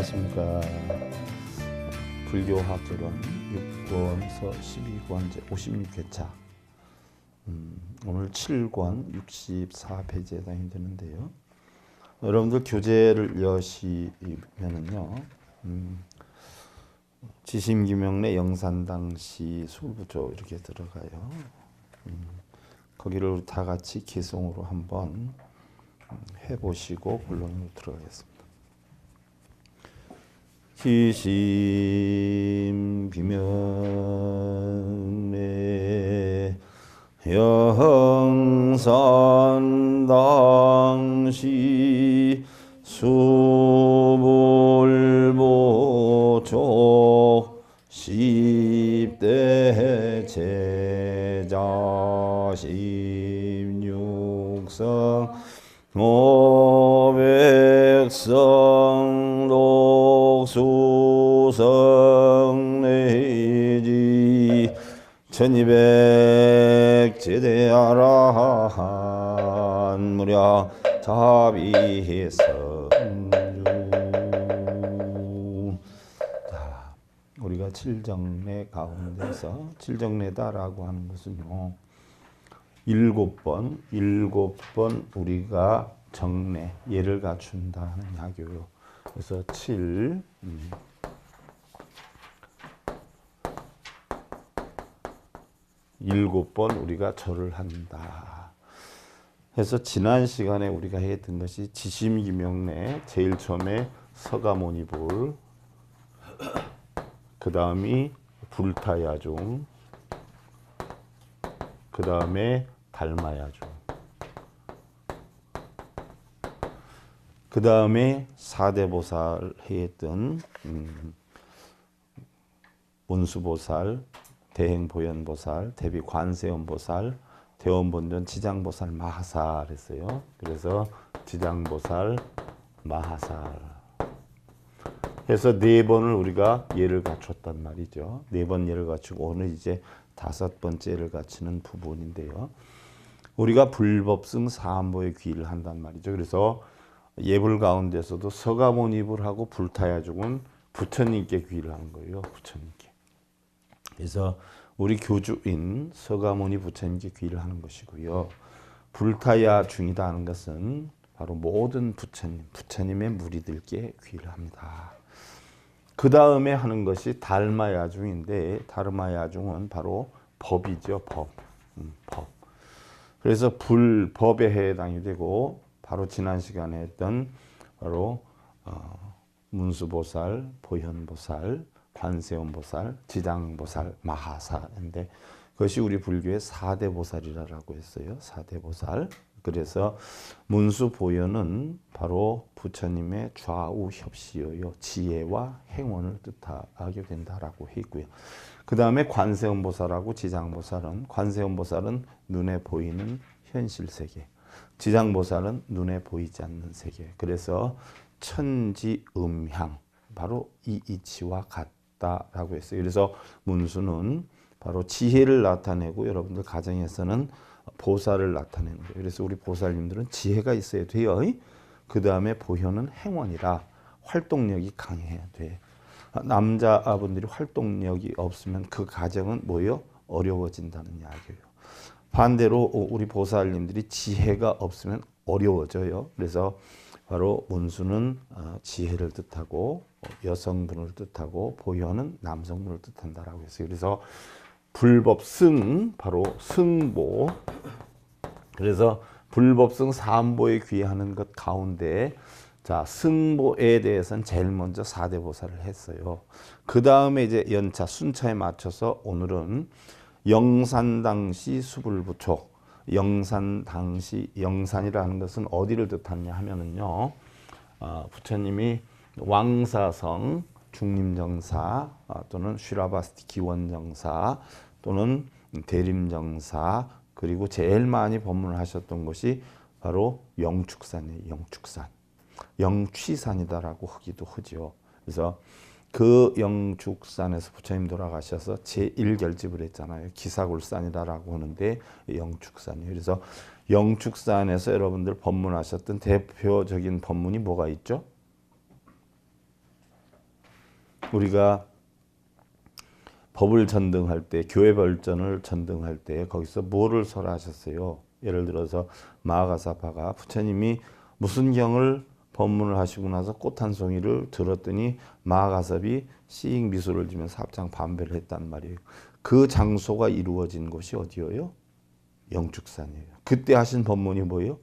안녕하십니까. 불교학개론 6권서 12권제 56회차. 오늘 7권 64페이지에 해당이 되는데요. 여러분들 교재를 여시면은요, 지심기명내 영산당시 술부조 이렇게 들어가요. 거기를 다 같이 기송으로 한번 해보시고 본론으로 들어가겠습니다. 지심기명내 영산당시 수불보촉 10대 제자 16성 500성 독수성 내지 1200 제대아라한 무량 자비성주. 자, 우리가 칠정례 가운데서 칠정례다라고 하는 것은요, 일곱 번 우리가 정례 예를 갖춘다는 이야기예요. 그래서 일곱 번 우리가 절을 한다. 그래서 지난 시간에 우리가 했던 것이 지심기명내 제일 처음에 서가모니불, 그 다음이 불타야중, 그 다음에 달마야중, 그 다음에 사대보살 했던 운수보살, 대행보현보살, 대비관세음보살, 대원본전 지장보살 마하살 했어요. 그래서 지장보살 마하살 해서 네 번을 우리가 예를 갖췄단 말이죠. 네 번 예를 갖추고 오늘 이제 다섯 번째를 갖추는 부분인데요. 우리가 불법승 사안보에 귀의를 한단 말이죠. 그래서 예불 가운데서도 서가모니불하고 불타야중은 부처님께 귀의를 하는 거예요. 부처님께. 그래서 우리 교주인 서가모니 부처님께 귀의를 하는 것이고요. 불타야중이다 하는 것은 바로 모든 부처님의 무리들께 귀의를 합니다. 그 다음에 하는 것이 달마야중인데, 달마야중은 바로 법이죠. 법. 그래서 불법에 해당이 되고, 바로 지난 시간에 했던 바로 문수보살, 보현보살, 관세음보살, 지장보살, 마하살인데, 그것이 우리 불교의 4대 보살이라고 했어요. 4대 보살. 그래서 문수보현은 바로 부처님의 좌우 협시여요. 지혜와 행원을 뜻하게 된다라고 했고요. 그 다음에 관세음보살하고 지장보살은, 관세음보살은 눈에 보이는 현실 세계, 지장보살은 눈에 보이지 않는 세계. 그래서 천지음향, 바로 이 이치와 같다라고 했어요. 그래서 문수는 바로 지혜를 나타내고, 여러분들 가정에서는 보살을 나타내는 거예요. 그래서 우리 보살님들은 지혜가 있어야 돼요. 그 다음에 보현은 행원이라 활동력이 강해야 돼. 남자분들이 활동력이 없으면 그 가정은 뭐예요? 어려워진다는 이야기예요. 반대로 우리 보살님들이 지혜가 없으면 어려워져요. 그래서 바로 문수는 지혜를 뜻하고, 여성분을 뜻하고, 보현은 남성분을 뜻한다라고 했어요. 그래서 불법승, 바로 승보. 그래서 불법승 사안보에 귀의하는 것 가운데, 자, 승보에 대해서는 제일 먼저 4대 보살을 했어요. 그 다음에 이제 연차, 순차에 맞춰서 오늘은 영산당시 수불부촉. 영산당시, 영산이라는 것은 어디를 뜻하냐 하면은요, 부처님이 왕사성, 중림정사, 또는 슈라바스티 기원정사, 또는 대림정사, 그리고 제일 많이 법문을 하셨던 것이 바로 영축산이에요. 영축산. 영취산이다라고 하기도 하죠. 그래서 그 영축산에서 부처님 돌아가셔서 제1결집을 했잖아요. 기사굴산이다라고 하는데 영축산이에요. 그래서 영축산에서 여러분들 법문하셨던 대표적인 법문이 뭐가 있죠? 우리가 법을 전등할 때, 교회 발전을 전등할 때 거기서 뭐를 설하셨어요? 예를 들어서 마가사파가 부처님이 무슨 경을 법문을 하시고 나서 꽃 한 송이를 들었더니 마가섭이 씩 미소를 지면서 합장 반배를 했단 말이에요. 그 장소가 이루어진 곳이 어디예요? 영축산이에요. 그때 하신 법문이 뭐예요?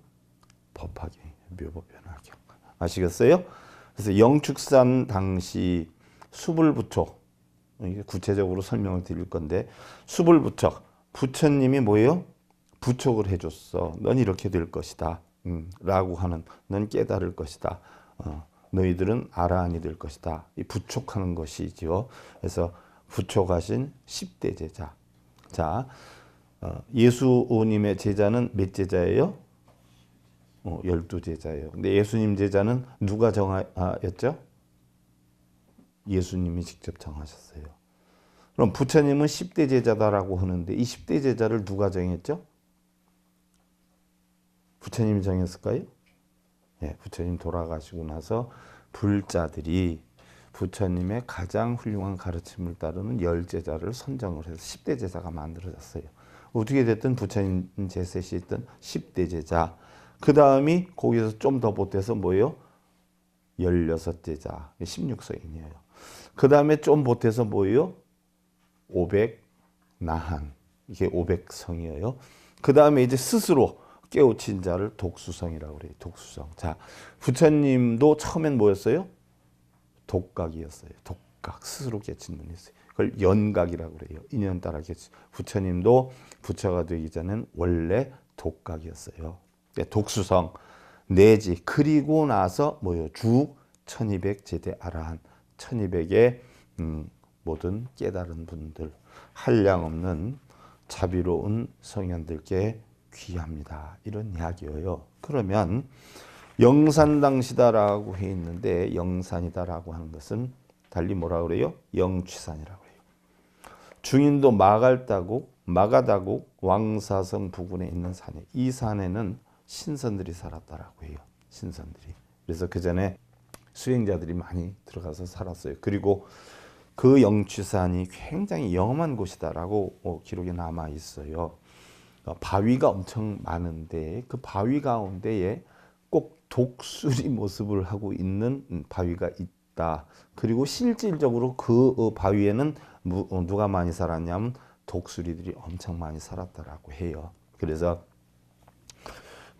법화경이에요. 묘법변화경. 아시겠어요? 그래서 영축산 당시 수불부촉, 이게 구체적으로 설명을 드릴 건데, 수불부촉, 부처님이 뭐예요? 부촉을 해줬어. 넌 이렇게 될 것이다. 라고 하는, 넌 깨달을 것이다. 너희들은 아라한이 될 것이다. 이 부촉하는 것이죠. 그래서 부촉하신 10대 제자. 자, 예수님의 제자는 몇 제자예요? 12제자예요. 근데 예수님 제자는 누가 정하였죠? 예수님이 직접 정하셨어요. 그럼 부처님은 10대 제자다라고 하는데 이 10대 제자를 누가 정했죠? 부처님이 정했을까요? 네, 부처님 돌아가시고 나서 불자들이 부처님의 가장 훌륭한 가르침을 따르는 10제자를 선정을 해서 10대 제자가 만들어졌어요. 어떻게 됐든 부처님 제셋이 있던 10대 제자. 그 다음이 거기서 좀 더 보태서 뭐예요? 16제자, 16서인이에요. 그 다음에 좀 보태서 뭐예요? 500나한, 이게 500성이에요. 그 다음에 이제 스스로 깨우친 자를 독수성이라고 그래요. 독수성. 자, 부처님도 처음엔 뭐였어요? 독각이었어요. 독각, 스스로 깨친 분이 있어요. 그걸 연각이라고 그래요. 인연 따라 깨친. 부처님도 부처가 되기 전엔 원래 독각이었어요. 독수성 내지 그리고 나서 뭐요? 주 1200 제대 아라한 1200의 모든 깨달은 분들, 한량없는 자비로운 성현들께 귀합니다. 이런 이야기예요. 그러면 영산당시다라고 해 있는데 영산이다라고 하는 것은 달리 뭐라 그래요? 영취산이라고 해요. 중인도 마갈다국, 마가다국 왕사성 부근에 있는 산에, 이 산에는 신선들이 살았다라고 해요. 신선들이. 그래서 그 전에 수행자들이 많이 들어가서 살았어요. 그리고 그 영취산이 굉장히 영험한 곳이다라고 기록에 남아 있어요. 바위가 엄청 많은데 그 바위 가운데에 꼭 독수리 모습을 하고 있는 바위가 있다. 그리고 실질적으로 그 바위에는 누가 많이 살았냐면 독수리들이 엄청 많이 살았다라고 해요. 그래서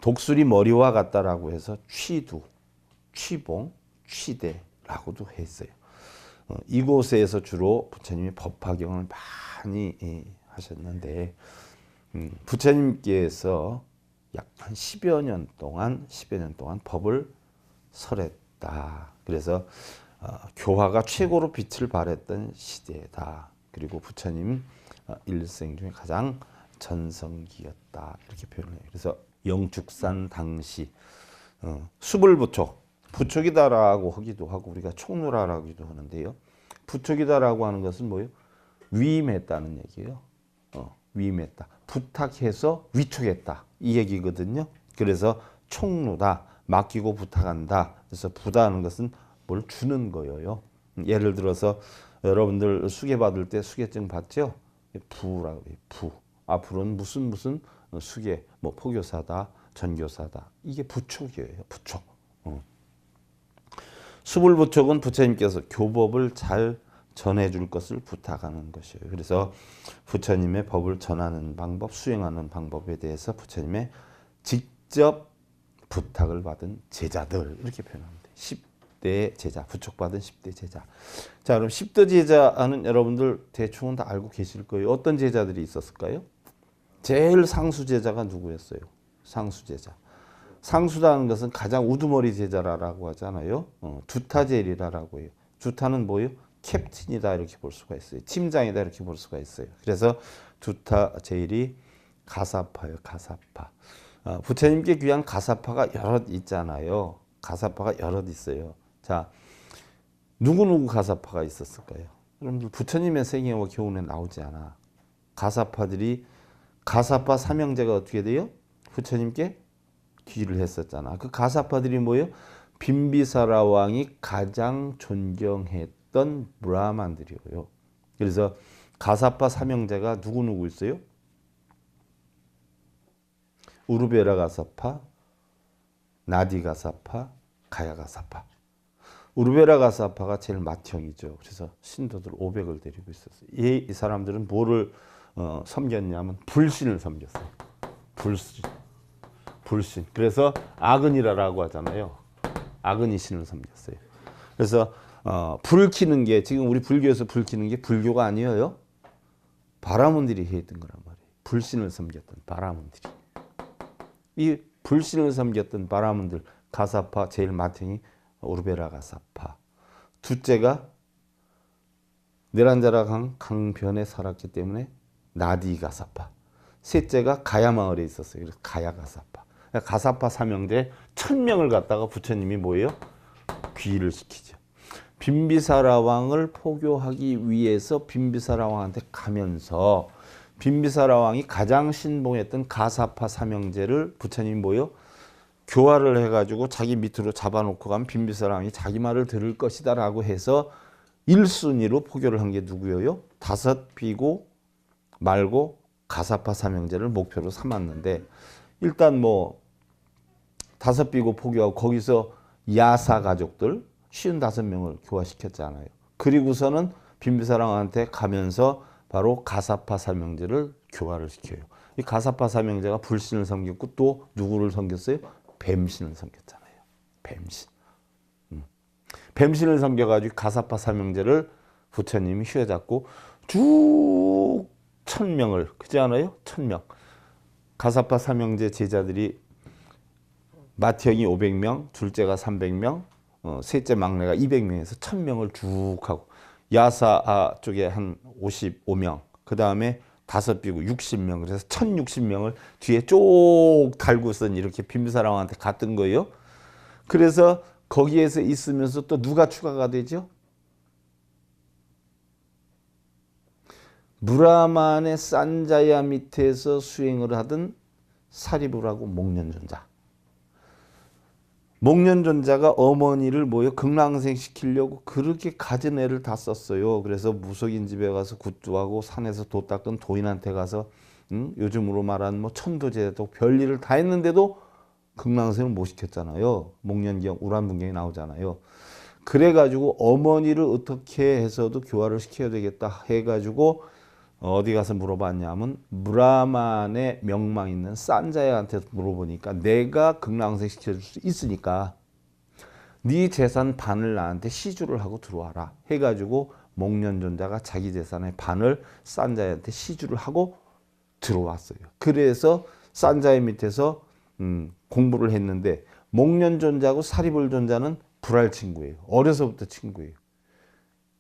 독수리 머리와 같다라고 해서 취두, 취봉, 취대라고도 했어요. 이곳에서 주로 부처님이 법화경을 많이 하셨는데 부처님께서 약 한 10여 년 동안 법을 설했다. 그래서 교화가 최고로 빛을 발했던 시대다. 그리고 부처님 일생 중에 가장 전성기였다. 이렇게 표현해요. 그래서 영축산 당시 수불부촉, 부촉이다라고 하기도 하고 우리가 촉로라라고 하기도 하는데요. 부촉이다라고 하는 것은 뭐예요? 위임했다는 얘기예요. 위임했다. 부탁해서 위촉했다. 이 얘기거든요. 그래서 촉로다. 맡기고 부탁한다. 그래서 부다는 것은 뭘 주는 거예요. 예를 들어서 여러분들 수계 받을 때 수계증 받죠? 부라고 해요. 부. 앞으로는 무슨 수계, 뭐 포교사다, 전교사다. 이게 부촉이에요. 부촉. 수불부촉은 부처님께서 교법을 잘 전해줄 것을 부탁하는 것이에요. 그래서 부처님의 법을 전하는 방법, 수행하는 방법에 대해서 부처님의 직접 부탁을 받은 제자들 이렇게 표현합니다. 10대 제자, 부촉받은 10대 제자. 자, 그럼 10대 제자는 여러분들 대충은 다 알고 계실 거예요. 어떤 제자들이 있었을까요? 제일 상수 제자가 누구였어요? 상수 제자. 상수라는 것은 가장 우두머리 제자라고 하잖아요. 두타제일이라고 해요. 두타는 뭐예요? 캡틴이다 이렇게 볼 수가 있어요. 팀장이다 이렇게 볼 수가 있어요. 그래서 두타제일이 가사파예요. 가사파. 부처님께 귀한 가사파가 여럿 있잖아요. 가사파가 여럿 있어요. 자, 누구 가사파가 있었을까요? 여러분들 부처님의 생애와 교훈에 나오지 않아. 가사파들이 가사파 삼형제가 어떻게 돼요? 부처님께 귀를 했었잖아. 그 가사파들이 뭐예요? 빈비사라 왕이 가장 존경했던 있던 브라만들이에요. 그래서 가사파 삼형제가 누구 있어요? 우르베라 가사파, 나디 가사파, 가야 가사파. 우르베라 가사파가 제일 맏형이죠. 그래서 신도들 500을 데리고 있었어요. 이 사람들은 뭐를 섬겼냐면 불신을 섬겼어요. 불신. 그래서 아그니라라고 하잖아요. 아그니 신을 섬겼어요. 그래서 불 켜는 게 지금 우리 불교에서 불 켜는 게 불교가 아니에요. 바라문들이 했던 거란 말이에요. 불신을 섬겼던 바라문들이. 이 불신을 섬겼던 바라문들 가사파 제일 맏형이 우르베라 가사파. 둘째가 네란자라 강변에 살았기 때문에 나디 가사파. 셋째가 가야 마을에 있었어요. 그래서 가야 가사파. 가사파 삼형제 1000명을 갖다가 부처님이 뭐예요? 귀의를 시키죠. 빈비사라 왕을 포교하기 위해서 빈비사라 왕한테 가면서 빈비사라 왕이 가장 신봉했던 가사파 삼형제를 부처님이 뭐예요? 교화를 해가지고 자기 밑으로 잡아놓고 가면 빈비사라 왕이 자기 말을 들을 것이다 라고 해서 1순위로 포교를 한 게 누구예요? 5비고 말고 가사파 삼형제를 목표로 삼았는데 일단 뭐 5비고 포교하고 거기서 야사 가족들 55명을 교화시켰잖아요. 그리고서는 빈비사라 왕한테 가면서 바로 가사파 삼형제를 교화를 시켜요. 이 가사파 삼형제가 불신을 섬겼고 또 누구를 섬겼어요? 뱀신을 섬겼잖아요. 뱀신. 뱀신을 섬겨가지고 가사파 삼형제를 부처님이 휘어잡고 쭉 1000명을 그지 않아요? 1000명. 가사파 삼형제 제자들이 맏형이 500명, 둘째가 300명, 셋째 막내가 200명에서 1000명을 쭉 하고 야사 쪽에 한 55명, 그 다음에 5비고 60명, 그래서 1060명을 뒤에 쭉 달고선 이렇게 빈비사라 왕한테 갔던 거예요. 그래서 거기에서 있으면서 또 누가 추가가 되죠? 무라만의 산자야 밑에서 수행을 하던 사리부라고 목련존자. 목련존자가 어머니를 뭐요? 극락생시키려고 그렇게 가진 애를 다 썼어요. 그래서 무속인 집에 가서 굿도하고 산에서 도 닦은 도인한테 가서 요즘으로 말하는 뭐 천도제도 별일을 다 했는데도 극락생을 못 시켰잖아요. 목련경 우란분경에 나오잖아요. 그래가지고 어머니를 어떻게 해서도 교화를 시켜야 되겠다 해가지고 어디 가서 물어봤냐면 브라만의 명망 있는 산자야한테 물어보니까 내가 극락생 시켜줄 수 있으니까 네 재산 반을 나한테 시주를 하고 들어와라 해가지고 목련존자가 자기 재산의 반을 산자야한테 시주를 하고 들어왔어요. 그래서 산자야 밑에서 공부를 했는데 목련존자하고 사리불존자는 불알 친구예요. 어려서부터 친구예요.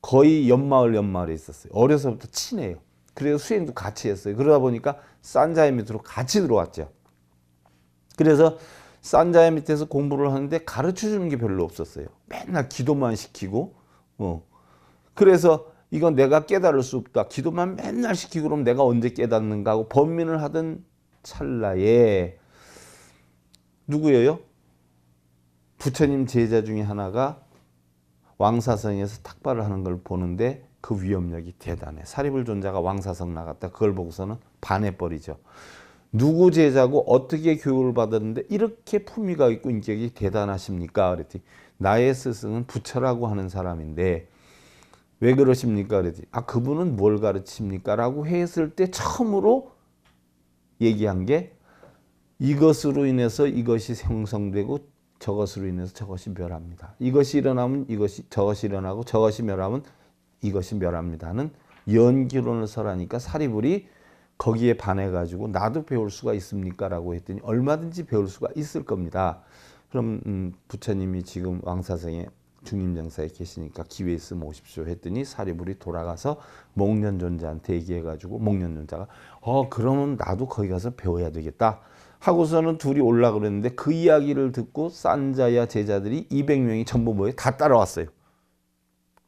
거의 연마을에 있었어요. 어려서부터 친해요. 그래서 수행도 같이 했어요. 그러다 보니까 산자야 밑으로 같이 들어왔죠. 그래서 산자야 밑에서 공부를 하는데 가르쳐주는 게 별로 없었어요. 맨날 기도만 시키고 그래서 이건 내가 깨달을 수 없다. 기도만 맨날 시키고 그럼 내가 언제 깨닫는가 하고 번민을 하던 찰나에 누구예요? 부처님 제자 중에 하나가 왕사성에서 탁발을 하는 걸 보는데 그 위험력이 대단해. 사리불존자가 왕사성 나갔다. 그걸 보고서는 반해버리죠. 누구 제자고 어떻게 교육을 받았는데 이렇게 품위가 있고 인격이 대단하십니까? 그랬더니 나의 스승은 부처라고 하는 사람인데 왜 그러십니까? 그랬더니 그분은 뭘 가르칩니까? 라고 했을 때 처음으로 얘기한 게 이것으로 인해서 이것이 형성되고 저것으로 인해서 저것이 멸합니다. 이것이 일어나면 저것이 일어나고 저것이 멸하면 이것이 멸합니다는 연기론을 설하니까 사리불이 거기에 반해가지고 나도 배울 수가 있습니까? 라고 했더니 얼마든지 배울 수가 있을 겁니다. 그럼 부처님이 지금 왕사성에 중림정사에 계시니까 기회 있으면 오십시오 했더니 사리불이 돌아가서 목련존자한테 얘기해가지고 목련존자가 그러면 나도 거기 가서 배워야 되겠다 하고서는 둘이 올라가 그랬는데 그 이야기를 듣고 산자야 제자들이 200명이 전부 뭐예요? 다 따라왔어요.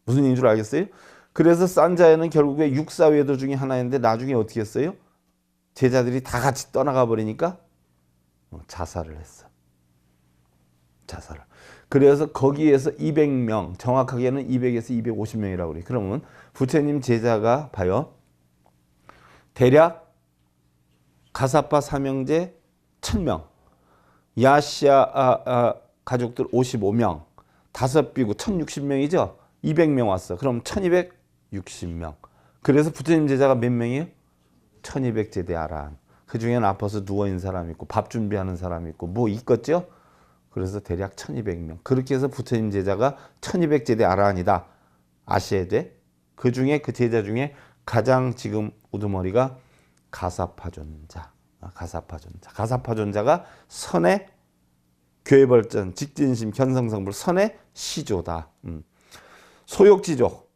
무슨 일인 줄 알겠어요? 그래서 산자야는 결국에 육사외도 중에 하나인데 나중에 어떻게 했어요? 제자들이 다 같이 떠나가 버리니까 자살을 했어. 자살을. 그래서 거기에서 200명, 정확하게는 200에서 250명이라고 그래요. 그러면 부처님 제자가 봐요. 대략 가사파 삼형제 1000명, 야시아 가족들 55명, 다섯 비구 1060명이죠. 200명 왔어. 그럼 1260명. 그래서 부처님 제자가 몇 명이에요? 1200제대 아라한. 그 중에는 아파서 누워있는 사람이 있고 밥 준비하는 사람이 있고 뭐 있겠죠? 그래서 대략 1200명. 그렇게 해서 부처님 제자가 1200제대 아라한이다. 아셔야 돼. 그 중에 그 제자 중에 가장 지금 우두머리가 가사파존자. 가사파존자가 선의 교회벌전, 직진심, 견성성불, 선의 시조다. 소욕지족.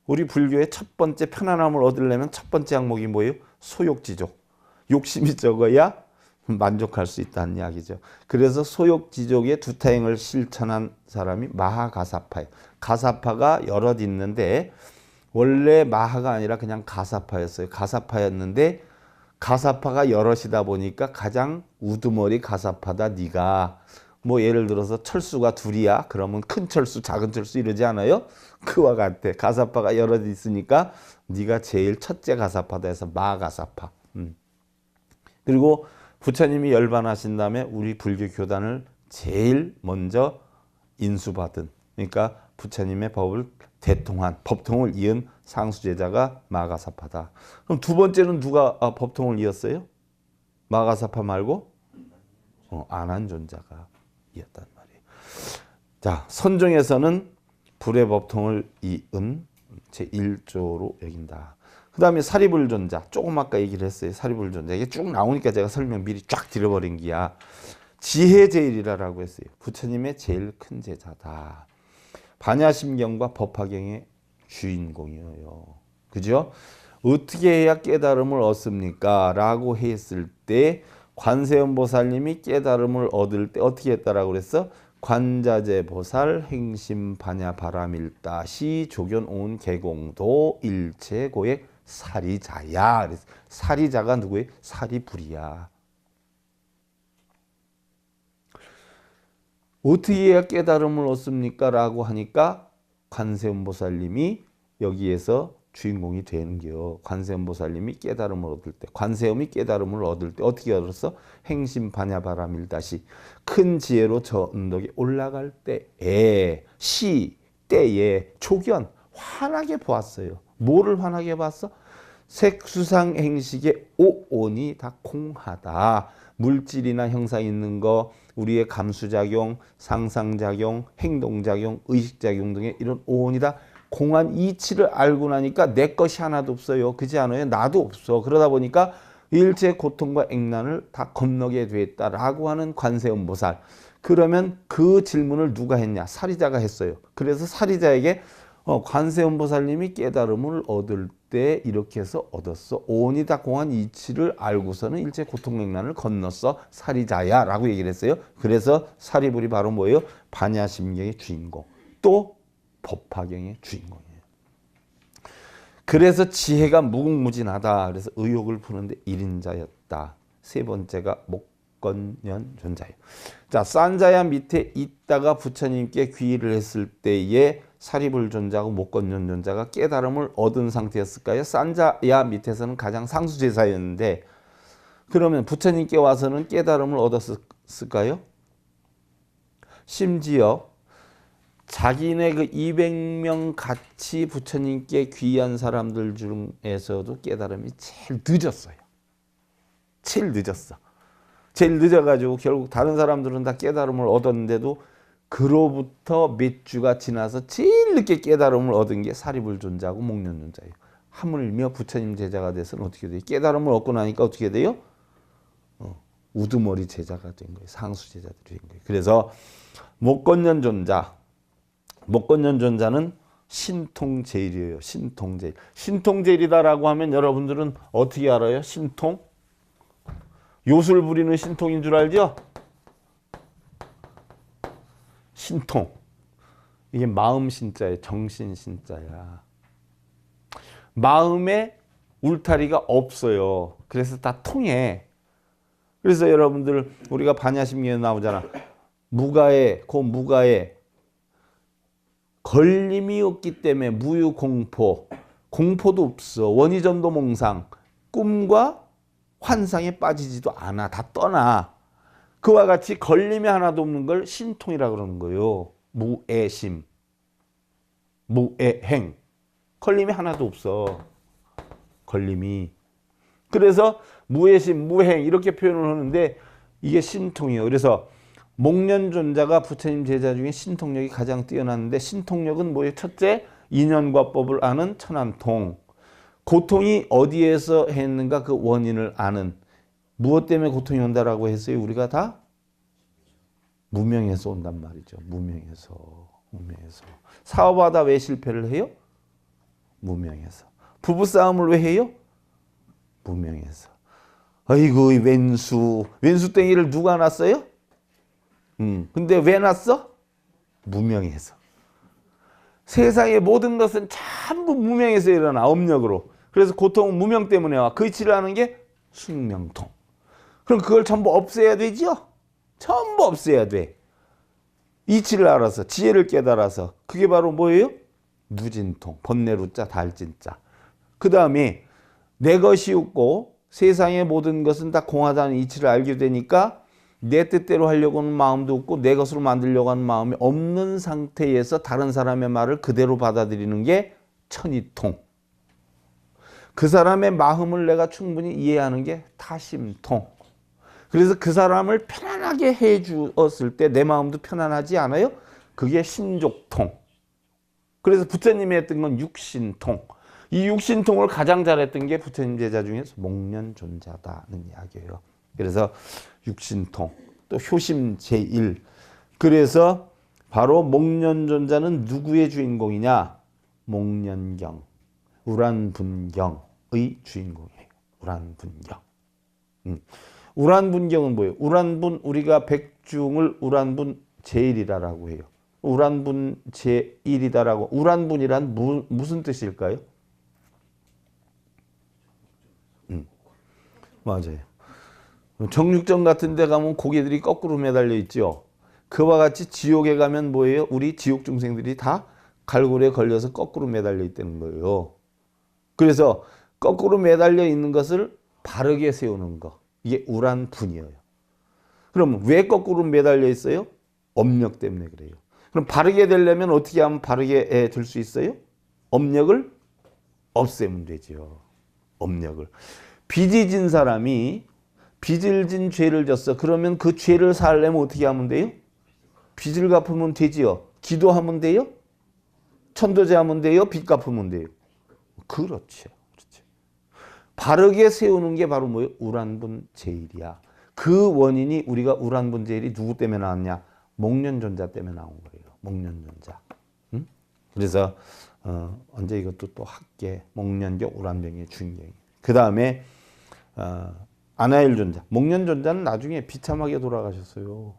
우리 불교의 첫 번째 편안함을 얻으려면 첫 번째 항목이 뭐예요? 소욕지족. 욕심이 적어야 만족할 수 있다는 이야기죠. 그래서 소욕지족의 두타행을 실천한 사람이 마하가사파예요. 가사파가 여럿 있는데 원래 마하가 아니라 그냥 가사파였어요. 가사파였는데 가사파가 여럿이다 보니까 가장 우두머리 가사파다 네가. 뭐 예를 들어서 철수가 둘이야. 그러면 큰 철수, 작은 철수 이러지 않아요? 그와 같아. 가사파가 여럿 있으니까 네가 제일 첫째 가사파다 해서 마가사파. 그리고 부처님이 열반하신 다음에 우리 불교 교단을 제일 먼저 인수받은, 그러니까 부처님의 법을 대통한, 법통을 이은 상수제자가 마가사파다. 그럼 두 번째는 누가 법통을 이었어요? 마가사파 말고 안한존자가 이었단 말이에요. 자, 선종에서는 불의 법통을 이은 제1조로 여긴다. 그 다음에 사리불존자. 조금 아까 얘기를 했어요. 사리불존자. 이게 쭉 나오니까 제가 설명 미리 쫙 드려버린 기야. 지혜제일이라고 했어요. 부처님의 제일 큰 제자다. 반야심경과 법화경의 주인공이에요. 그죠? 어떻게 해야 깨달음을 얻습니까? 라고 했을 때 관세음보살님이 깨달음을 얻을 때 어떻게 했다라고 그랬어? 관자재 보살 행심 반야 바라밀다 시 조견 온 개공도 일체 고액 사리자야. 그래서 사리자가 누구예요? 사리불이야. 어떻게 해야 깨달음을 얻습니까? 라고 하니까 관세음보살님이 여기에서 주인공이 되는 게요. 관세음보살님이 깨달음을 얻을 때, 관세음이 깨달음을 얻을 때 어떻게 얻었어? 행심 반야바라밀다시 큰 지혜로 저 언덕에 올라갈 때에 때에 조견 환하게 보았어요. 뭐를 환하게 봤어? 색수상 행식의 오온이 다 공하다. 물질이나 형상 있는 거, 우리의 감수작용, 상상작용, 행동작용, 의식작용 등의 이런 오온이 다 공한 이치를 알고 나니까 내 것이 하나도 없어요. 그렇지 않아요? 나도 없어. 그러다 보니까 일체 고통과 액난을 다 건너게 됐다라고 하는 관세음보살. 그러면 그 질문을 누가 했냐? 사리자가 했어요. 그래서 사리자에게 관세음보살님이 깨달음을 얻을 때 이렇게 해서 얻었어. 오온이 다 공한 이치를 알고서는 일체 고통맥란을 건넜어. 사리자야 라고 얘기를 했어요. 그래서 사리불이 바로 뭐예요? 반야심경의 주인공. 또 법화경의 주인공이에요. 그래서 지혜가 무궁무진하다. 그래서 의욕을 푸는데 1인자였다. 세 번째가 목건연존자예요. 자, 산자야 밑에 있다가 부처님께 귀의를 했을 때에 사리불존자하고 목건연존자가 깨달음을 얻은 상태였을까요? 산자야 밑에서는 가장 상수제사였는데 그러면 부처님께 와서는 깨달음을 얻었을까요? 심지어 자기네 그 200명 같이 부처님께 귀한 사람들 중에서도 깨달음이 제일 늦었어요. 제일 늦었어. 제일 늦어가지고 결국 다른 사람들은 다 깨달음을 얻었는데도 그로부터 몇 주가 지나서 제일 늦게 깨달음을 얻은 게 사리불존자하고 목련존자예요. 하물며 부처님 제자가 돼서는 어떻게 돼요? 깨달음을 얻고 나니까 어떻게 돼요? 우두머리 제자가 된 거예요. 상수 제자들이 된 거예요. 그래서 목건연존자는 신통제일이에요. 신통제일. 신통제일이다라고 하면 여러분들은 어떻게 알아요? 신통? 요술 부리는 신통인 줄 알죠? 신통. 이게 마음 신자예요. 정신 신자야. 마음에 울타리가 없어요. 그래서 다 통해. 그래서 여러분들 우리가 반야심경에 나오잖아. 무가에, 그 무가에 걸림이 없기 때문에 무유공포, 공포도 없어. 원의전도몽상, 꿈과 환상에 빠지지도 않아. 다 떠나. 그와 같이 걸림이 하나도 없는 걸 신통이라고 그러는 거예요. 무애심, 무애행. 걸림이 하나도 없어. 걸림이. 그래서 무애심, 무행 이렇게 표현을 하는데 이게 신통이에요. 그래서 목련존자가 부처님 제자 중에 신통력이 가장 뛰어났는데 신통력은 뭐예요? 첫째, 인연과법을 아는 천안통. 고통이 어디에서 했는가 그 원인을 아는. 무엇 때문에 고통이 온다라고 했어요? 우리가 다 무명에서 온단 말이죠. 무명에서. 사업하다 왜 실패를 해요? 무명에서. 부부싸움을 왜 해요? 무명에서. 아이고 왼수 땡이를 누가 났어요? 근데 왜 났어? 무명에서. 세상의 모든 것은 전부 무명에서 일어나. 업력으로. 그래서 고통은 무명 때문에 와. 그 이치를 아는 게 숙명통. 그럼 그걸 전부 없애야 되죠? 전부 없애야 돼. 이치를 알아서 지혜를 깨달아서. 그게 바로 뭐예요? 무진통. 번뇌루자 달진자. 그 다음에 내 것이 없고 세상의 모든 것은 다 공하다는 이치를 알게 되니까 내 뜻대로 하려고 하는 마음도 없고 내 것으로 만들려고 하는 마음이 없는 상태에서 다른 사람의 말을 그대로 받아들이는 게 천이통. 그 사람의 마음을 내가 충분히 이해하는 게 타심통. 그래서 그 사람을 편안하게 해 주었을 때 내 마음도 편안하지 않아요? 그게 신족통. 그래서 부처님이 했던 건 육신통. 이 육신통을 가장 잘했던 게 부처님 제자 중에서 목련존자다는 이야기예요. 그래서 육신통, 또 효심 제1. 그래서 바로 목련존자는 누구의 주인공이냐? 목련경, 우란분경의 주인공이에요. 우란분경. 우란분경은 뭐예요? 우란분, 우리가 백중을 우란분 제1이라고 해요. 우란분 제1이다라고. 우란분이란 무슨 뜻일까요? 맞아요. 정육점 같은 데 가면 고개들이 거꾸로 매달려 있죠. 그와 같이 지옥에 가면 뭐예요? 우리 지옥 중생들이 다 갈고리에 걸려서 거꾸로 매달려 있다는 거예요. 그래서 거꾸로 매달려 있는 것을 바르게 세우는 거. 이게 우란분이에요. 그럼 왜 거꾸로 매달려 있어요? 업력 때문에 그래요. 그럼 바르게 되려면 어떻게 하면 바르게 될 수 있어요? 업력을 없애면 되죠. 업력을. 빚이 진 사람이 빚을 진 죄를 졌어. 그러면 그 죄를 살려면 어떻게 하면 돼요? 빚을 갚으면 되지요. 기도하면 돼요? 천도제 하면 돼요? 빚 갚으면 돼요? 그렇죠. 그렇죠. 바르게 세우는 게 바로 뭐예요? 우란분 제일이야. 그 원인이 우리가 우란분 제일이 누구 때문에 나왔냐? 목련존자 때문에 나온 거예요. 목련존자. 응? 그래서 언제 이것도 또 학계 목련경 우란병의 주인공이. 그 다음에 아나일존자. 목련존자는 나중에 비참하게 돌아가셨어요.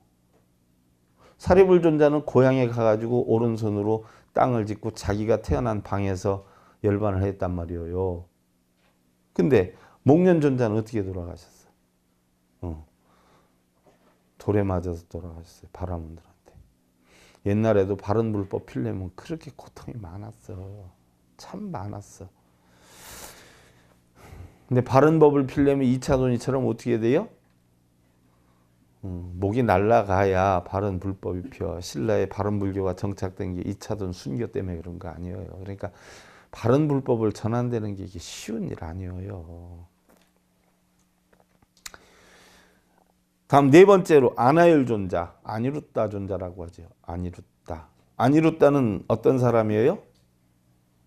사리불존자는 고향에 가가지고 오른손으로 땅을 짚고 자기가 태어난 방에서 열반을 했단 말이에요. 근데 목련존자는 어떻게 돌아가셨어요? 돌에 맞아서 돌아가셨어요. 바라문들한테. 옛날에도 바른불법 피려면 그렇게 고통이 많았어. 참 많았어. 근데 바른법을 피려면 2차 논의처럼 어떻게 돼요? 목이 날아가야 바른 불법이 펴. 신라의 바른 불교가 정착된 게 2차돈 순교 때문에 그런 거 아니에요. 그러니까 바른 불법을 전한다는 게 이게 쉬운 일 아니에요. 다음 네 번째로 아나일존자, 아니루따 존자라고 하죠. 아니루따. 아니루따는 어떤 사람이에요?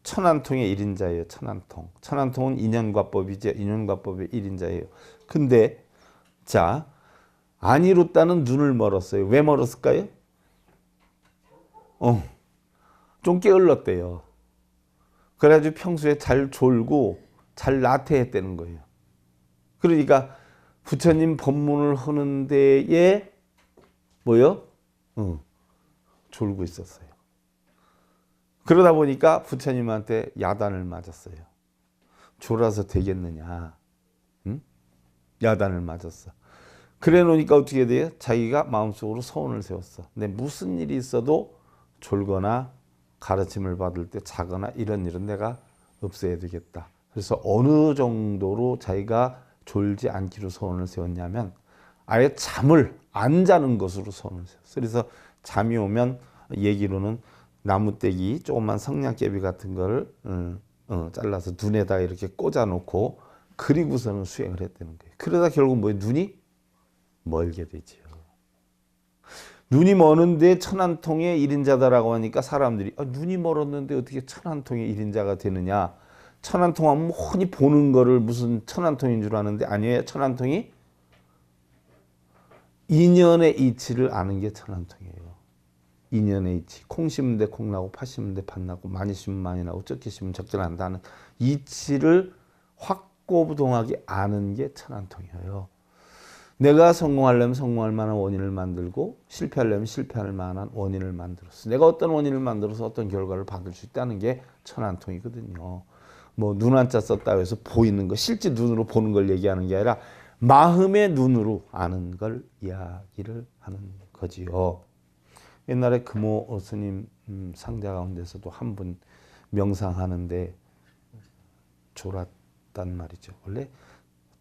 천안통의 1인자예요. 천안통. 천안통은 인연과법이죠. 인연과법의 1인자예요. 근데 자, 아니루따는 눈을 멀었어요. 왜 멀었을까요? 좀 게을렀대요. 그래가지고 평소에 잘 졸고 잘 나태했다는 거예요. 그러니까 부처님 법문을 하는 데에 뭐요? 졸고 있었어요. 그러다 보니까 부처님한테 야단을 맞았어요. 졸아서 되겠느냐? 응? 야단을 맞았어. 그래 놓으니까 어떻게 돼요? 자기가 마음속으로 소원을 세웠어. 근데 무슨 일이 있어도 졸거나 가르침을 받을 때 자거나 이런 일은 내가 없애야 되겠다. 그래서 어느 정도로 자기가 졸지 않기로 소원을 세웠냐면 아예 잠을 안 자는 것으로 소원을 세웠어. 그래서 잠이 오면 얘기로는 나무떼기 조그만 성냥개비 같은 걸 잘라서 눈에다 이렇게 꽂아놓고 그리고서는 수행을 했다는 거예요. 그러다 결국 뭐예요? 눈이 멀게 되지요. 눈이 머는데 천안통의 1인자다라고 하니까 사람들이 눈이 멀었는데 어떻게 천안통의 1인자가 되느냐. 천안통하면 흔히 보는 거를 무슨 천안통인 줄 아는데 아니에요. 천안통이 인연의 이치를 아는 게 천안통이에요. 인연의 이치. 콩 심은 데 콩 나고 팥 심은 데 팥 나고 많이 심으면 많이 나고 적게 심으면 적게 난다는 이치를 확고부동하게 아는 게 천안통이에요. 내가 성공하려면 성공할 만한 원인을 만들고 실패하려면 실패할 만한 원인을 만들었어. 내가 어떤 원인을 만들어서 어떤 결과를 받을 수 있다는 게 천안통이거든요. 뭐 눈 한자 썼다고 해서 보이는 거 실제 눈으로 보는 걸 얘기하는 게 아니라 마음의 눈으로 아는 걸 이야기를 하는 거지요. 옛날에 금호 스님 상자 가운데서도 한 분 명상하는데 졸았단 말이죠. 원래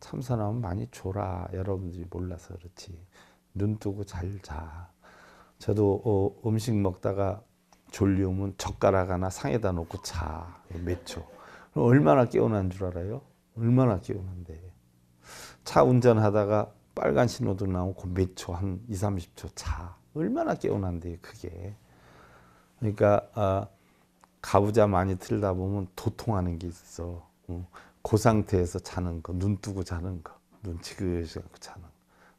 참선하면 많이 졸아. 여러분들이 몰라서 그렇지. 눈 뜨고 잘 자. 저도 음식 먹다가 졸리우면 젓가락 하나 상에다 놓고 자. 몇 초. 그럼 얼마나 깨어난 줄 알아요? 얼마나 깨어난데. 차 운전하다가 빨간 신호도 나오고 몇 초, 한 2, 30초 자. 얼마나 깨어난데 그게. 그러니까 가부좌 많이 틀다 보면 도통하는 게 있어. 그 상태에서 자는 거, 눈 뜨고 자는 거, 눈 지그시하고 자는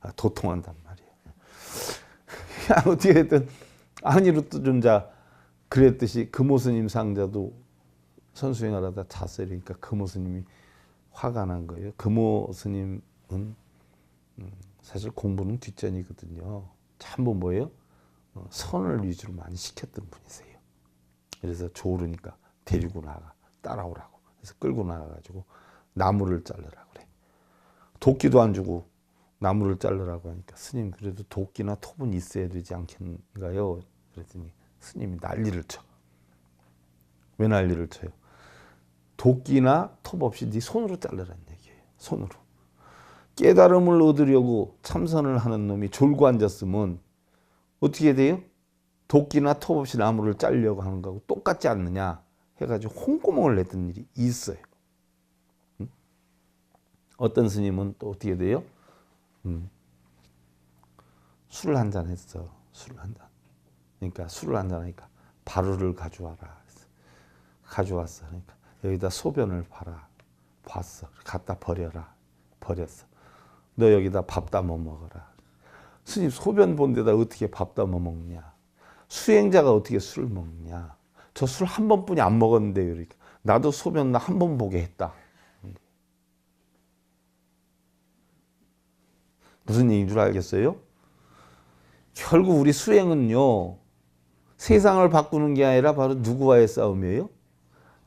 거, 도통한단 말이에요. 어떻게든 아니루트 존자 그랬듯이 금오스님 상자도 선수행을 하다 잤어요. 그러니까 금오스님이 화가 난 거예요. 금오스님은 사실 공부는 뒷전이거든요. 전부 뭐예요? 선을 위주로 많이 시켰던 분이세요. 그래서 졸으니까 데리고 나가, 따라오라고. 그래서 끌고 나가가지고 나무를 자르라고 그래. 도끼도 안 주고 나무를 자르라고 하니까 스님 그래도 도끼나 톱은 있어야 되지 않겠는가요? 그랬더니 스님이 난리를 쳐. 왜 난리를 쳐요? 도끼나 톱 없이 네 손으로 자르라는 얘기예요. 손으로. 깨달음을 얻으려고 참선을 하는 놈이 졸고 앉았으면 어떻게 돼요? 도끼나 톱 없이 나무를 자르려고 하는 거하고 똑같지 않느냐 해가지고 홍구멍을 냈던 일이 있어요. 어떤 스님은 또 어떻게 돼요? 술을 한잔 했어. 술을 한 잔. 그러니까 술을 한잔 하니까 바루를 가져와라. 가져왔어. 그러니까 여기다 소변을 봐라. 봤어. 갖다 버려라. 버렸어. 너 여기다 밥 담아 먹어라. 스님 소변 본 데다 어떻게 밥 담아 먹냐. 수행자가 어떻게 술을 먹냐. 저 술 한 번뿐이 안 먹었는데요. 그러니까 나도 소변 한 번 보게 했다. 무슨 얘기인 줄 알겠어요? 결국 우리 수행은요. 세상을 바꾸는 게 아니라 바로 누구와의 싸움이에요?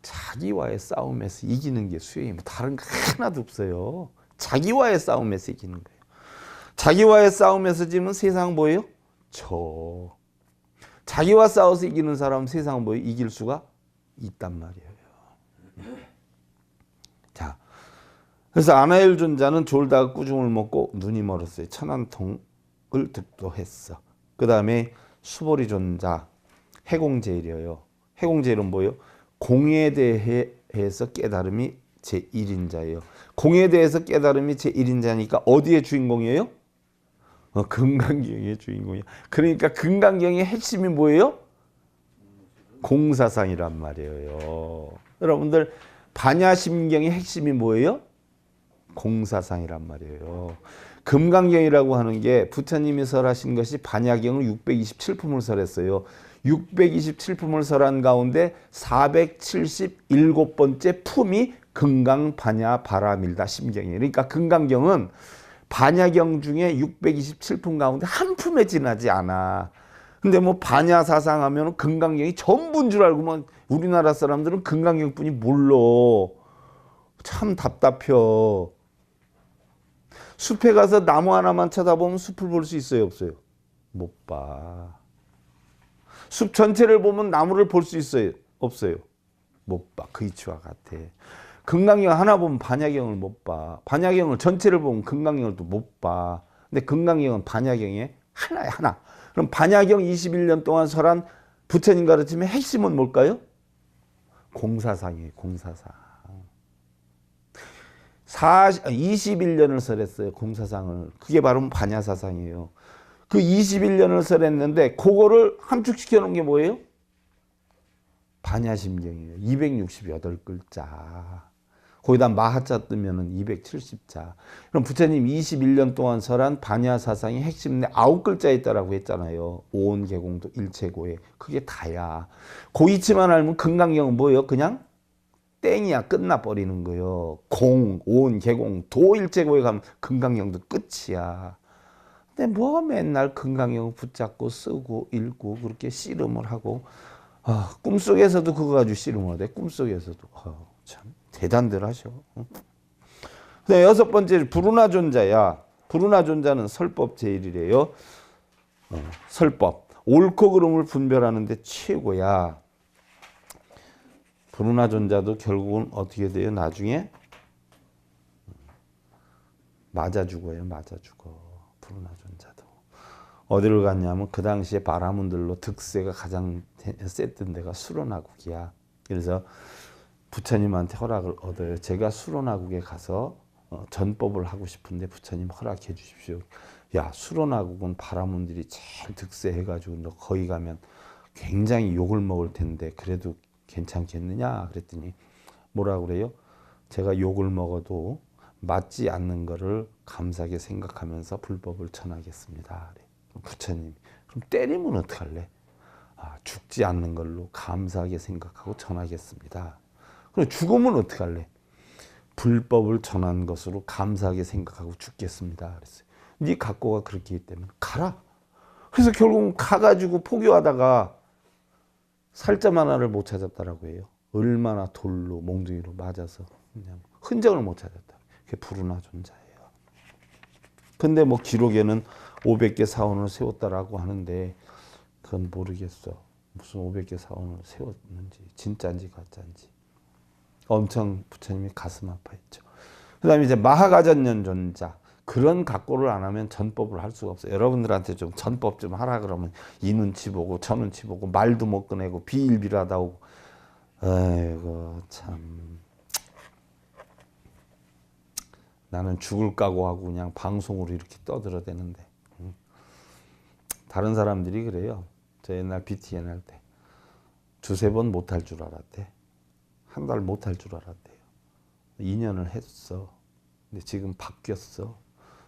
자기와의 싸움에서 이기는 게 수행이에요. 다른 거 하나도 없어요. 자기와의 싸움에서 이기는 거예요. 자기와의 싸움에서 지면 세상 뭐예요? 자기와 싸워서 이기는 사람은 세상 뭐예요? 이길 수가 있단 말이에요. 자, 그래서 아나엘 존자는 졸다가 꾸중을 먹고 눈이 멀었어요. 천안통을 득도했어. 그 다음에 수보리 존자 해공제일이에요. 해공제일은 뭐예요? 공에 대해서 깨달음이 제1인자예요. 공에 대해서 깨달음이 제1인자니까 어디의 주인공이에요? 금강경의 주인공이에요. 그러니까 금강경의 핵심이 뭐예요? 공사상이란 말이에요. 여러분들 반야심경의 핵심이 뭐예요? 공사상이란 말이에요. 금강경이라고 하는 게 부처님이 설하신 것이 반야경을 627품을 설했어요. 627품을 설한 가운데 477번째 품이 금강 반야 바라밀다 심경이에요. 그러니까 금강경은 반야경 중에 627품 가운데 한 품에 지나지 않아. 근데 뭐 반야 사상하면 금강경이 전부인 줄 알고만 우리나라 사람들은 금강경뿐이 몰라. 참 답답해. 숲에 가서 나무 하나만 쳐다보면 숲을 볼 수 있어요, 없어요? 못 봐. 숲 전체를 보면 나무를 볼 수 있어요, 없어요? 못 봐. 그 이치와 같아. 금강경 하나 보면 반야경을 못 봐. 반야경을 전체를 보면 금강경을 또 못 봐. 근데 금강경은 반야경의 하나야, 하나. 그럼 반야경 21년 동안 설한 부처님 가르침의 핵심은 뭘까요? 공사상이에요, 공사상. 21년을 설했어요, 공사상을. 그게 바로 반야사상이에요. 그 21년을 설했는데 그거를 함축시켜 놓은 게 뭐예요? 반야심경이에요. 268글자. 거기다 마하자 뜨면은 270자. 그럼 부처님 21년 동안 설한 반야사상의 핵심 내 9글자에 있다라고 했잖아요. 오온계공도 일체고에. 그게 다야. 그 이치만 알면 금강경은 뭐예요? 그냥 땡이야. 끝나버리는 거예요. 공, 오온, 계공, 도 일체고에 가면 금강경도 끝이야. 근데 뭐 맨날 금강경 붙잡고 쓰고 읽고 그렇게 씨름을 하고 꿈속에서도 그거 가지고 씨름을 해. 꿈속에서도. 참 대단들 하셔. 그다음에 여섯 번째 불운하존자야. 불운하존자는 설법 제일이래요. 설법. 옳고 그름을 분별하는 데 최고야. 불운하존자도 결국은 어떻게 돼요? 나중에 맞아 죽어요. 맞아 죽어. 불운하존자도. 어디를 갔냐면 그 당시에 바라문들로 득세가 가장 셌던 데가 수로나국이야. 그래서 부처님한테 허락을 얻어요. 제가 수로나국에 가서 전법을 하고 싶은데 부처님 허락해 주십시오. 야, 수로나국은 바라문들이 제일 득세해가지고 너 거기 가면 굉장히 욕을 먹을 텐데 그래도 괜찮겠느냐 그랬더니 뭐라고 그래요? 제가 욕을 먹어도 맞지 않는 거를 감사하게 생각하면서 불법을 전하겠습니다. 부처님, 그럼 때리면 어떡할래? 죽지 않는 걸로 감사하게 생각하고 전하겠습니다. 그럼 죽으면 어떡할래? 불법을 전한 것으로 감사하게 생각하고 죽겠습니다. 그랬어요. 네 각고가 그렇게 있기 때문에 가라. 그래서 결국 가가지고 포교하다가 살점 하나를 못 찾았다라고 해요. 얼마나 돌로 몽둥이로 맞아서 그냥 흔적을 못 찾았다. 그게 불운하존자예요. 근데 뭐 기록에는 500개 사원을 세웠다라고 하는데 그건 모르겠어. 무슨 500개 사원을 세웠는지 진짜인지 가짜인지. 엄청 부처님이 가슴 아파했죠. 그 다음에 이제 마하가전연존자. 그런 각고를 안 하면 전법을 할 수가 없어요. 여러분들한테 좀 전법 좀 하라 그러면 이 눈치 보고 저 눈치 보고 말도 못 꺼내고 비일비하다 오고. 아이고 참. 나는 죽을 각오하고 그냥 방송으로 이렇게 떠들어대는데. 다른 사람들이 그래요. 저 옛날 BTN 할 때 두세 번 못할 줄 알았대. 한 달 못할 줄 알았대요. 2년을 했어. 근데 지금 바뀌었어.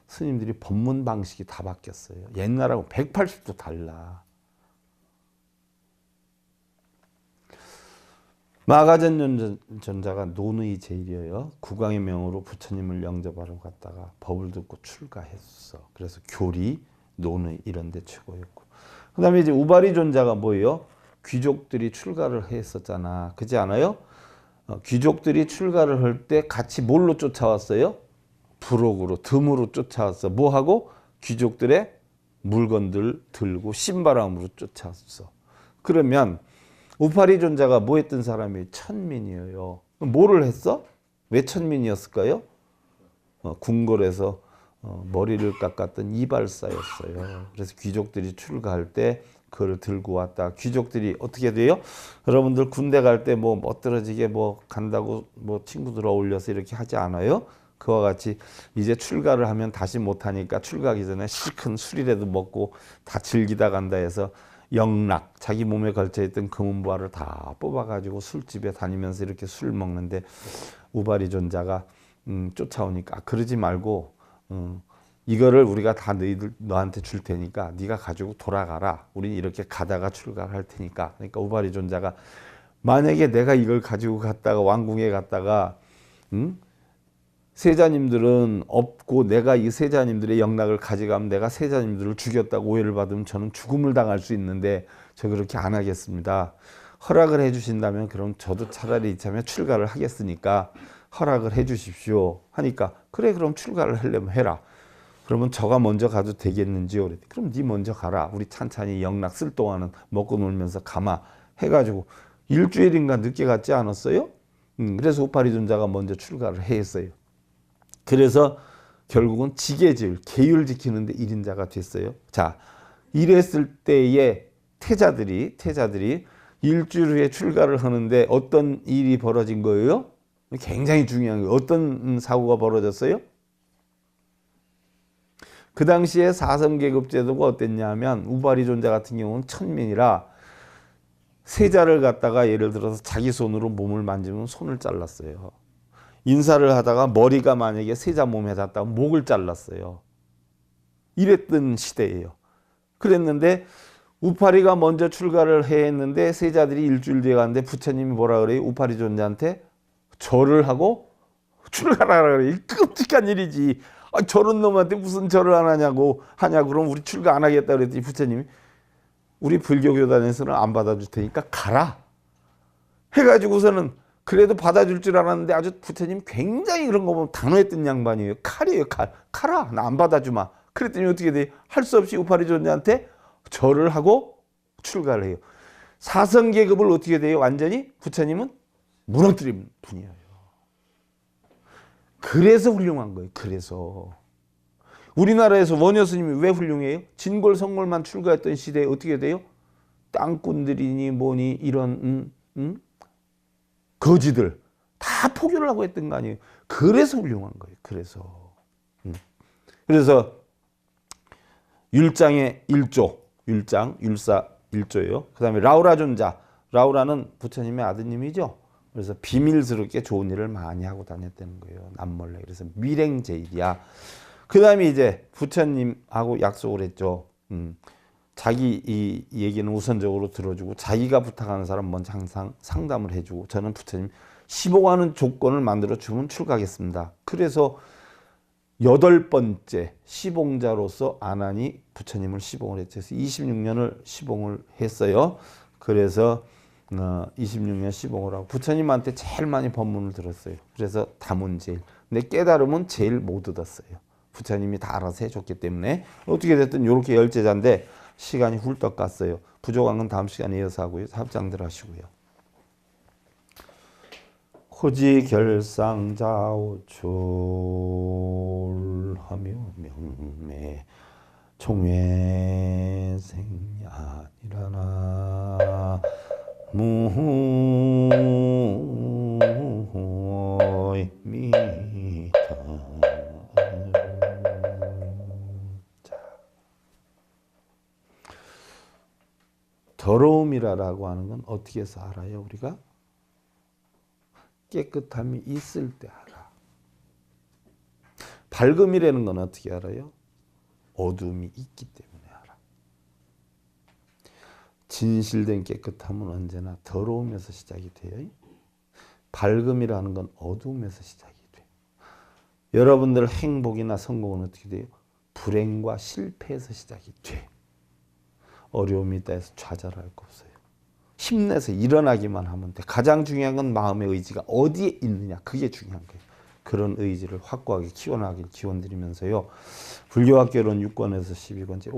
스님들이 법문 방식이 다 바뀌었어요. 옛날하고 180도 달라. 마가전전자가 논의 제일이에요. 국왕의 명으로 부처님을 영접하러 갔다가 법을 듣고 출가했어. 그래서 교리, 논의 이런 데 최고였고. 그 다음에 이제 우바리존자가 뭐예요? 귀족들이 출가를 했었잖아. 그렇지 않아요? 귀족들이 출가를 할 때 같이 뭘로 쫓아왔어요? 부록으로, 듬으로 쫓아왔어. 뭐하고? 귀족들의 물건들 들고 신바람으로 쫓아왔어. 그러면 우파리존자가 뭐 했던 사람이? 천민이에요. 뭐를 했어? 왜 천민이었을까요? 궁궐에서 머리를 깎았던 이발사였어요. 그래서 귀족들이 출가할 때 그걸 들고 왔다. 귀족들이 어떻게 돼요? 여러분들 군대 갈 때 뭐 멋들어지게 뭐 간다고 뭐 친구들 어울려서 이렇게 하지 않아요? 그와 같이 이제 출가를 하면 다시 못하니까 출가하기 전에 실컷 술이라도 먹고 다 즐기다 간다 해서 영락, 자기 몸에 걸쳐있던 금은보화를 다 뽑아가지고 술집에 다니면서 이렇게 술 먹는데 우바리존자가 쫓아오니까 그러지 말고 이거를 우리가 다 너한테 줄 테니까 네가 가지고 돌아가라. 우린 이렇게 가다가 출가할 테니까. 그러니까 우바리존자가 만약에 내가 이걸 가지고 갔다가 왕궁에 갔다가 세자님들은 없고 내가 이 세자님들의 영락을 가져가면 내가 세자님들을 죽였다고 오해를 받으면 저는 죽음을 당할 수 있는데 저 그렇게 안 하겠습니다. 허락을 해주신다면 그럼 저도 차라리 이참에 출가를 하겠으니까 허락을 해주십시오 하니까 그래 그럼 출가를 하려면 해라. 그러면 저가 먼저 가도 되겠는지요? 그랬더니 그럼 네 먼저 가라. 우리 찬찬히 영락 쓸 동안은 먹고 놀면서 가마 해가지고 일주일인가 늦게 갔지 않았어요? 그래서 우파리존자가 먼저 출가를 했어요. 그래서 결국은 지계지율, 계율 지키는데 1인자가 됐어요. 자, 이랬을 때에 태자들이 일주일 후에 출가를 하는데 어떤 일이 벌어진 거예요? 굉장히 중요한 거예요. 어떤 사고가 벌어졌어요? 그 당시에 사성계급 제도가 어땠냐면 우파리존자 같은 경우는 천민이라 세자를 갖다가 예를 들어서 자기 손으로 몸을 만지면 손을 잘랐어요. 인사를 하다가 머리가 만약에 세자 몸에 닿았다면 목을 잘랐어요. 이랬던 시대예요. 그랬는데 우파리가 먼저 출가를 했는데 세자들이 일주일 뒤에 갔는데 부처님이 뭐라 그래요? 우파리존자한테 절을 하고 출가를 하라 그래요. 끔찍한 일이지. 저런 놈한테 무슨 절을 안 하냐고 그럼 우리 출가 안 하겠다 그랬더니 부처님이 우리 불교교단에서는 안 받아줄 테니까 가라 해가지고서는 그래도 받아줄 줄 알았는데 아주 부처님 굉장히 그런 거 보면 단호했던 양반이에요. 칼이에요. 가라. 나 안 받아주마. 그랬더니 어떻게 돼? 할 수 없이 우파리존자한테 절을 하고 출가를 해요. 사성계급을 어떻게 돼요? 완전히 부처님은 무너뜨린 분이에요. 그래서 훌륭한 거예요. 그래서 우리나라에서 원효 스님이 왜 훌륭해요? 진골 성골만 출가했던 시대에 어떻게 돼요? 땅꾼들이니 뭐니 이런 거지들 다 포교를 하고 했던 거 아니에요. 그래서 훌륭한 거예요. 그래서 율장의 율장, 율사 1조예요. 그 다음에 라우라존자, 라우라는 부처님의 아드님이죠. 그래서 비밀스럽게 좋은 일을 많이 하고 다녔다는 거예요. 남몰래. 그래서 밀행제일이야. 그 다음에 이제 부처님하고 약속을 했죠. 자기 이 얘기는 우선적으로 들어주고 자기가 부탁하는 사람 먼저 항상 상담을 해주고 저는 부처님 시봉하는 조건을 만들어 주면 출가하겠습니다. 그래서 8번째 시봉자로서 아난이 부처님을 시봉을 했죠. 그래서 26년을 시봉을 했어요. 그래서 26년 시봉을 하고 부처님한테 제일 많이 법문을 들었어요. 그래서 다문제일. 근데 깨달음은 제일 못 얻었어요. 부처님이 다 알아서 해줬기 때문에 어떻게 됐든 이렇게 열제자인데 시간이 훌떡 갔어요. 부족한 건 다음 시간에 이어서 하고요. 합장들 하시고요. 호지결상자오출하며 명매 총회생야니라나 무미타. 더러움이라고 하는 건 어떻게 해서 알아요? 우리가 깨끗함이 있을 때 알아. 밝음이라는 건 어떻게 알아요? 어둠이 있기 때문에 알아. 진실된 깨끗함은 언제나 더러움에서 시작이 돼요. 밝음이라는 건 어둠에서 시작이 돼. 여러분들 행복이나 성공은 어떻게 돼요? 불행과 실패에서 시작이 돼. 어려움이 있다 해서 좌절할 거 없어요. 힘내서 일어나기만 하면 돼. 가장 중요한 건 마음의 의지가 어디에 있느냐. 그게 중요한 거예요. 그런 의지를 확고하게 키워나가길 기원드리면서요. 불교학개론 6권에서 12권째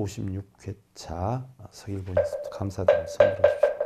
56회차 서일본에서 감사드립니다. 선물하십시오.